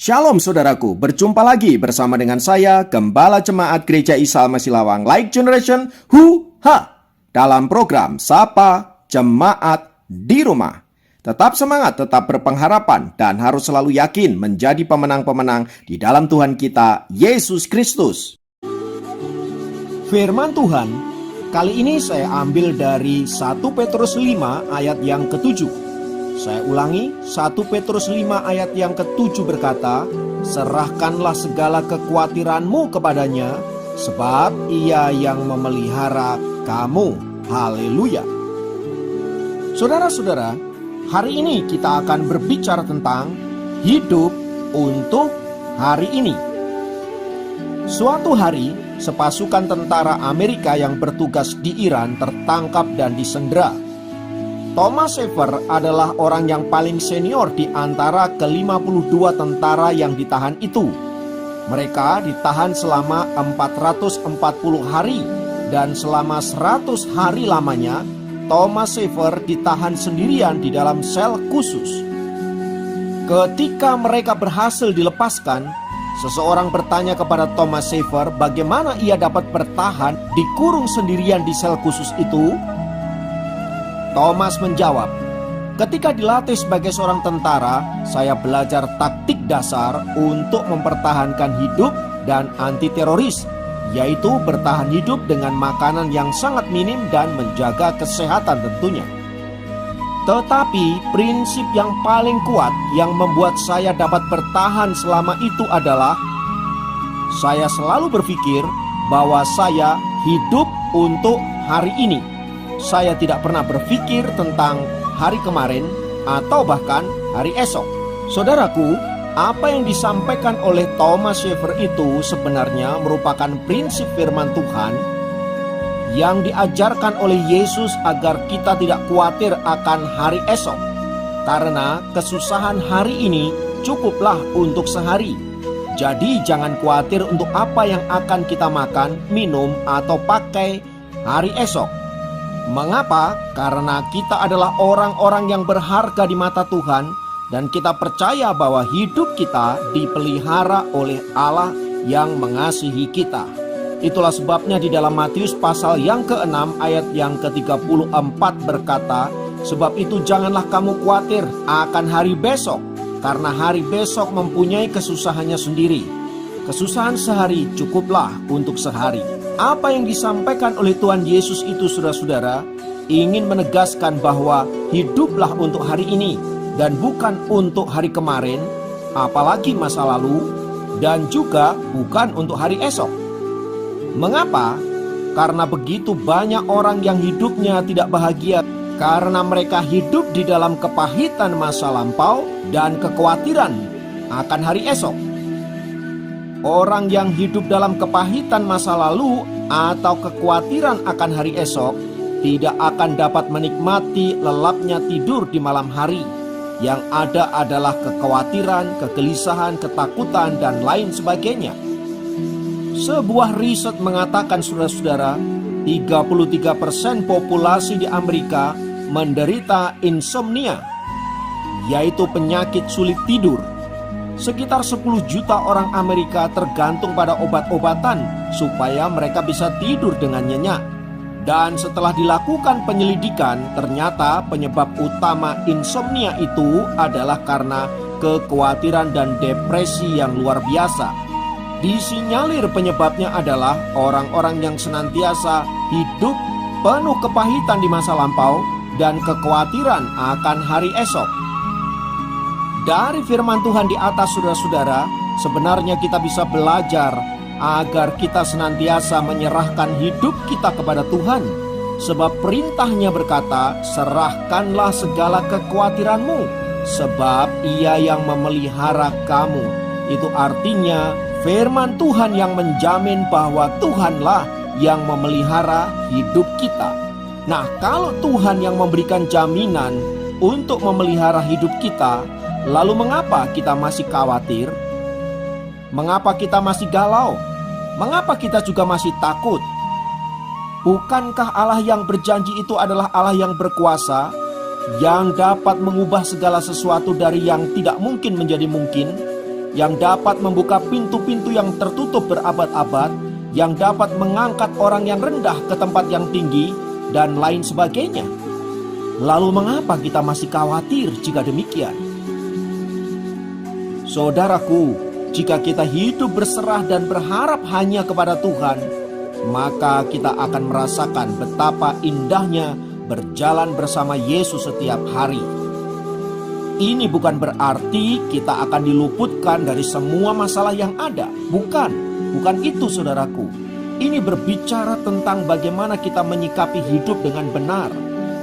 Shalom saudaraku, berjumpa lagi bersama dengan saya, Gembala Jemaat Gereja Isa Al-Masih Lawang Light Generation, dalam program Sapa Jemaat di Rumah. Tetap semangat, tetap berpengharapan, dan harus selalu yakin menjadi pemenang-pemenang di dalam Tuhan kita, Yesus Kristus. Firman Tuhan, kali ini saya ambil dari 1 Petrus 5 ayat yang ke-7. Saya ulangi, 1 Petrus 5 ayat yang ke-7 berkata, "Serahkanlah segala kekhawatiranmu kepadanya, sebab ia yang memelihara kamu." Haleluya. Saudara-saudara, hari ini kita akan berbicara tentang hidup untuk hari ini. Suatu hari, sepasukan tentara Amerika yang bertugas di Iran tertangkap dan disandera. Thomas Schaeffer adalah orang yang paling senior di antara ke-52 tentara yang ditahan itu. Mereka ditahan selama 440 hari dan selama 100 hari lamanya Thomas Schaeffer ditahan sendirian di dalam sel khusus. Ketika mereka berhasil dilepaskan, seseorang bertanya kepada Thomas Schaeffer bagaimana ia dapat bertahan dikurung sendirian di sel khusus itu. Thomas menjawab, "Ketika dilatih sebagai seorang tentara, saya belajar taktik dasar untuk mempertahankan hidup dan anti teroris, yaitu bertahan hidup dengan makanan yang sangat minim dan menjaga kesehatan tentunya. Tetapi prinsip yang paling kuat yang membuat saya dapat bertahan selama itu adalah saya selalu berpikir bahwa saya hidup untuk hari ini. Saya tidak pernah berpikir tentang hari kemarin atau bahkan hari esok." Saudaraku, apa yang disampaikan oleh Thomas Schaeffer itu sebenarnya merupakan prinsip firman Tuhan yang diajarkan oleh Yesus agar kita tidak khawatir akan hari esok. Karena kesusahan hari ini cukuplah untuk sehari. Jadi jangan khawatir untuk apa yang akan kita makan, minum, atau pakai hari esok. Mengapa? Karena kita adalah orang-orang yang berharga di mata Tuhan dan kita percaya bahwa hidup kita dipelihara oleh Allah yang mengasihi kita. Itulah sebabnya di dalam Matius pasal yang ke-6 ayat yang ke-34 berkata, "Sebab itu janganlah kamu khawatir akan hari besok, karena hari besok mempunyai kesusahannya sendiri. Kesusahan sehari cukuplah untuk sehari." Apa yang disampaikan oleh Tuhan Yesus itu, saudara-saudara, ingin menegaskan bahwa hiduplah untuk hari ini dan bukan untuk hari kemarin, apalagi masa lalu, dan juga bukan untuk hari esok. Mengapa? Karena begitu banyak orang yang hidupnya tidak bahagia karena mereka hidup di dalam kepahitan masa lampau dan kekhawatiran akan hari esok. Orang yang hidup dalam kepahitan masa lalu atau kekhawatiran akan hari esok tidak akan dapat menikmati lelapnya tidur di malam hari. Yang ada adalah kekhawatiran, kegelisahan, ketakutan, dan lain sebagainya. Sebuah riset mengatakan, saudara-saudara, 33% populasi di Amerika menderita insomnia, yaitu penyakit sulit tidur. Sekitar 10 juta orang Amerika tergantung pada obat-obatan supaya mereka bisa tidur dengan nyenyak. Dan setelah dilakukan penyelidikan, ternyata penyebab utama insomnia itu adalah karena kekhawatiran dan depresi yang luar biasa. Disinyalir penyebabnya adalah orang-orang yang senantiasa hidup penuh kepahitan di masa lampau dan kekhawatiran akan hari esok. Dari firman Tuhan di atas, saudara-saudara, sebenarnya kita bisa belajar agar kita senantiasa menyerahkan hidup kita kepada Tuhan. Sebab perintahnya berkata, "Serahkanlah segala kekhawatiranmu, sebab ia yang memelihara kamu." Itu artinya firman Tuhan yang menjamin bahwa Tuhanlah yang memelihara hidup kita. Nah, kalau Tuhan yang memberikan jaminan untuk memelihara hidup kita, lalu mengapa kita masih khawatir? Mengapa kita masih galau? Mengapa kita juga masih takut? Bukankah Allah yang berjanji itu adalah Allah yang berkuasa, yang dapat mengubah segala sesuatu dari yang tidak mungkin menjadi mungkin? yang dapat membuka pintu-pintu yang tertutup berabad-abad, yang dapat mengangkat orang yang rendah ke tempat yang tinggi, dan lain sebagainya. Lalu mengapa kita masih khawatir jika demikian? Saudaraku, jika kita hidup berserah dan berharap hanya kepada Tuhan, maka kita akan merasakan betapa indahnya berjalan bersama Yesus setiap hari. Ini bukan berarti kita akan diluputkan dari semua masalah yang ada. Bukan itu saudaraku. Ini berbicara tentang bagaimana kita menyikapi hidup dengan benar.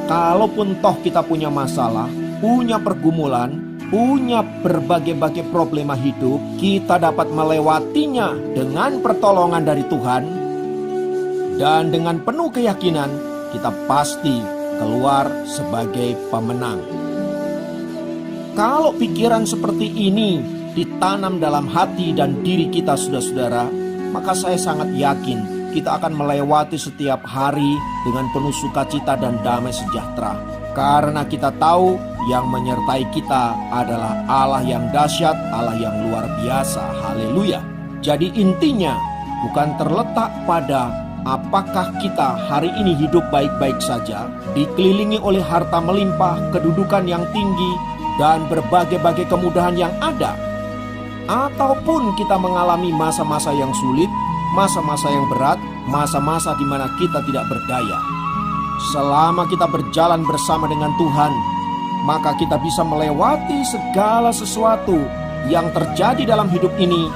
Kalaupun toh kita punya masalah, punya pergumulan, punya berbagai-bagai problema hidup, kita dapat melewatinya dengan pertolongan dari Tuhan. Dan dengan penuh keyakinan, kita pasti keluar sebagai pemenang. Kalau pikiran seperti ini ditanam dalam hati dan diri kita saudara-saudara, maka saya sangat yakin kita akan melewati setiap hari dengan penuh sukacita dan damai sejahtera. Karena kita tahu yang menyertai kita adalah Allah yang dahsyat, Allah yang luar biasa. Haleluya. Jadi intinya bukan terletak pada apakah kita hari ini hidup baik-baik saja, dikelilingi oleh harta melimpah, kedudukan yang tinggi, dan berbagai-bagai kemudahan yang ada. Ataupun kita mengalami masa-masa yang sulit, masa-masa yang berat, masa-masa di mana kita tidak berdaya. Selama kita berjalan bersama dengan Tuhan, maka kita bisa melewati segala sesuatu yang terjadi dalam hidup ini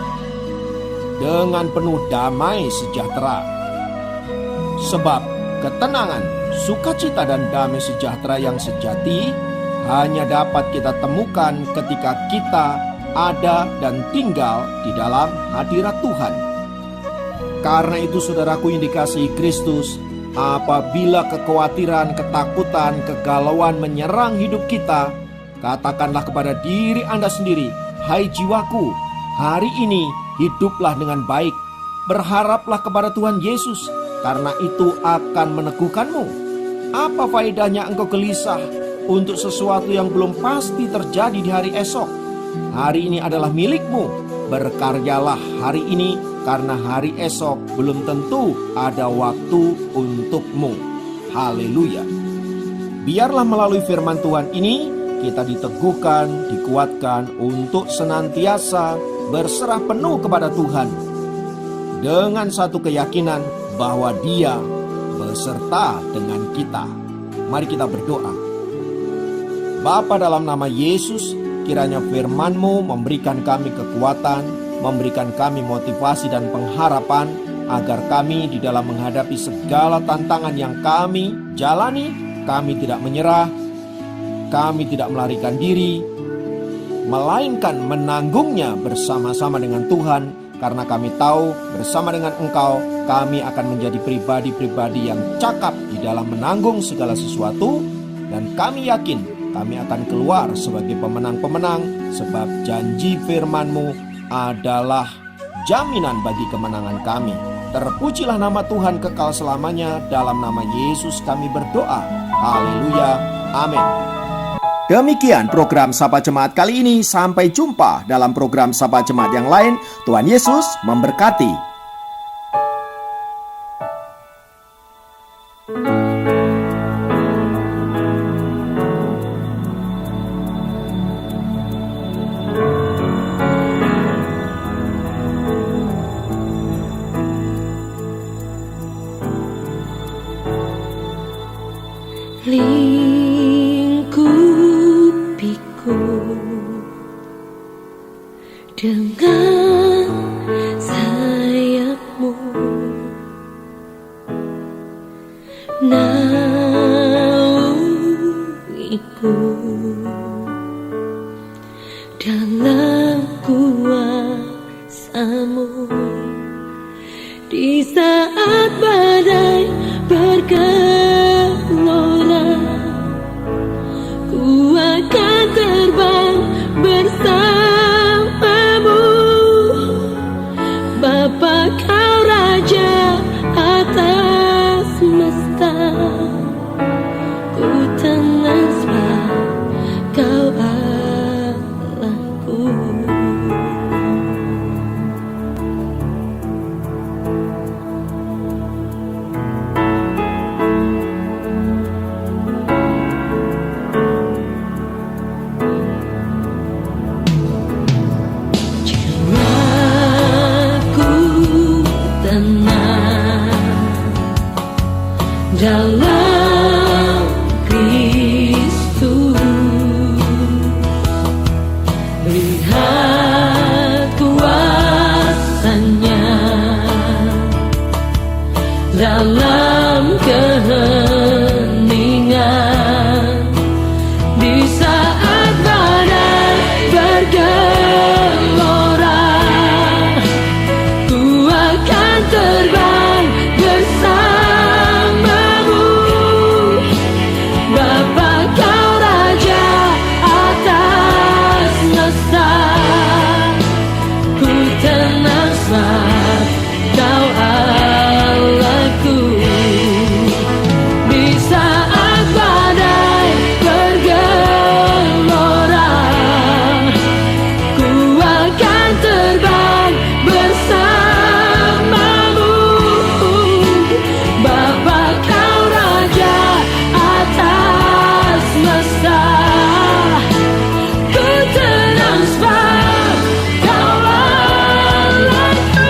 dengan penuh damai sejahtera. Sebab ketenangan, sukacita dan damai sejahtera yang sejati hanya dapat kita temukan ketika kita ada dan tinggal di dalam hadirat Tuhan. Karena itu saudaraku yang dikasihi Kristus, apabila kekhawatiran, ketakutan, kegalauan menyerang hidup kita, katakanlah kepada diri Anda sendiri, "Hai jiwaku, hari ini hiduplah dengan baik. Berharaplah kepada Tuhan Yesus, karena itu akan meneguhkanmu. Apa faedahnya engkau gelisah untuk sesuatu yang belum pasti terjadi di hari esok? Hari ini adalah milikmu. Berkaryalah hari ini, karena hari esok belum tentu ada waktu untukmu." Haleluya. Biarlah melalui firman Tuhan ini kita diteguhkan, dikuatkan untuk senantiasa berserah penuh kepada Tuhan dengan satu keyakinan bahwa Dia beserta dengan kita. Mari kita berdoa. Bapa, dalam nama Yesus, kiranya firman-Mu memberikan kami kekuatan, memberikan kami motivasi dan pengharapan, agar kami di dalam menghadapi segala tantangan yang kami jalani, kami tidak menyerah, kami tidak melarikan diri, melainkan menanggungnya bersama-sama dengan Tuhan. Karena kami tahu bersama dengan Engkau, kami akan menjadi pribadi-pribadi yang cakap di dalam menanggung segala sesuatu. Dan kami yakin kami akan keluar sebagai pemenang-pemenang, sebab janji firman-Mu adalah jaminan bagi kemenangan kami. Terpujilah nama Tuhan kekal selamanya. Dalam nama Yesus kami berdoa. Haleluya. Amin. Demikian program Sapa Jemaat kali ini. Sampai jumpa dalam program Sapa Jemaat yang lain. Tuhan Yesus memberkati. Lingkupiku dengan sayap-Mu, naungiku dalam kuasa-Mu. Di saat badai bergelora, ku akan terbang bersama-Mu. Bapa, Kau Raja atas semesta, ku tenang sebab Kau Allahku. lihat kuasanya dalam keheningan. Di saat badai bergelora, ku akan terbang bersamamu. Bapa, kau raja atas semesta, ku tenang sebab kau Allahku. Di saat badai bergelora, ku akan terbang bersamamu. Bapa, kau raja atas semesta, ku tenang sebab kau Allahku.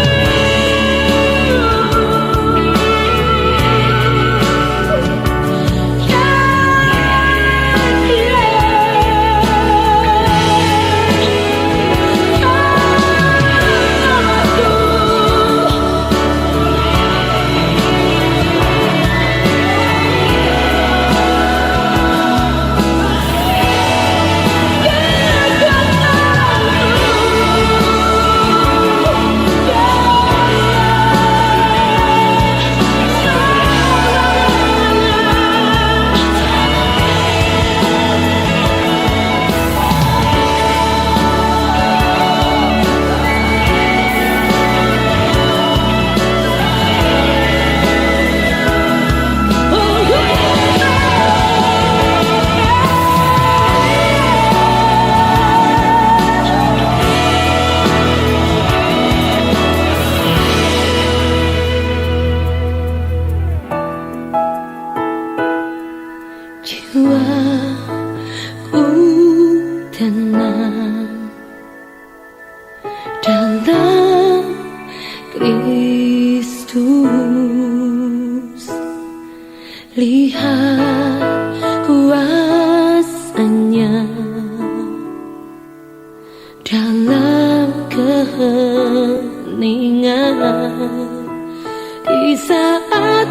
Jiwaku tenang dalam Kristus. Lihat kuasanya dalam keheningan. Di saat